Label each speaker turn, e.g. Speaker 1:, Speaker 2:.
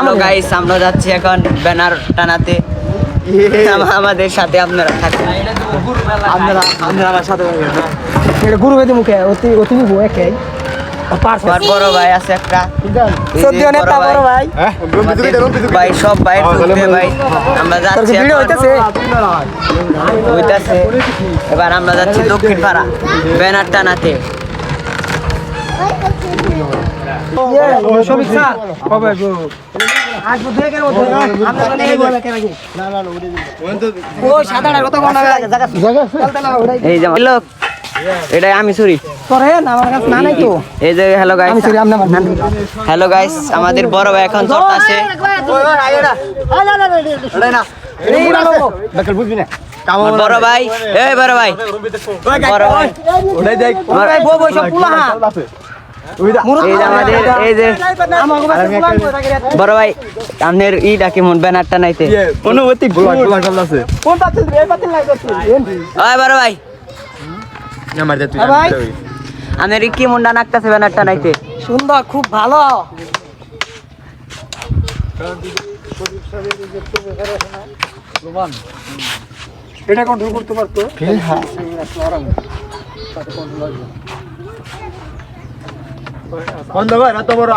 Speaker 1: Hello guys, আমরা যাচ্ছি এখন ব্যানার টানাতে। আমাদের সাথে আপনারা থাকুন।
Speaker 2: আপনারা সাথে
Speaker 3: এটা গুরু বেদি মুখে অতি অতি মুখ একে
Speaker 1: আমার বড় ভাই আছে একটা,
Speaker 3: সত্যি নেতা বড় ভাই
Speaker 1: ভাই সব ভাই ঢুকবে ভাই। আমরা যাচ্ছি
Speaker 3: ভিডিও হইতাছে
Speaker 1: হইতাছে। এবার আমরা যাচ্ছি দক্ষিণ পাড়া ব্যানার টানাতে।
Speaker 3: সবিক স্যার কবে গো আসবো দেখের মধ্যে আমরা মানে এই বলে কেন কি ও সাদাটার কথা কোন জায়গা চলতে না ওড়াই
Speaker 1: এই যে লোক, এটাই আমি ছুরি
Speaker 3: করেন আমার কাছে না নাই তো
Speaker 1: এই যে। হ্যালো গাইস,
Speaker 3: আমি ছুরি আমনা মান
Speaker 1: হ্যালো গাইস, আমাদের বড় ভাই এখন চলতেছে। আমার বড় ভাই, এই বড় ভাই, বড় ভাই
Speaker 2: ওটাই দেখ
Speaker 3: ভাই বউ বউ সব পুলা হ্যাঁ
Speaker 1: এই যে আমাদের এই যে
Speaker 3: আমার কাছে পুলা
Speaker 1: বড় ভাই, আপনার ইটা কেমন ব্যানার টানাইতে?
Speaker 2: অনুভূতি গোলা আছে
Speaker 3: কোন পাতিল রে পাতিল নাই করছিস
Speaker 1: ওই বড় ভাই,
Speaker 2: আমার দে তুই
Speaker 3: ভাই
Speaker 1: আপনার কি মুন্ডা নাকতাছে ব্যানার টানাইতে?
Speaker 3: সুন্দর খুব ভালো এটা কন্ট্রোল করতে পারতো
Speaker 2: বন্ধ কর এত বড়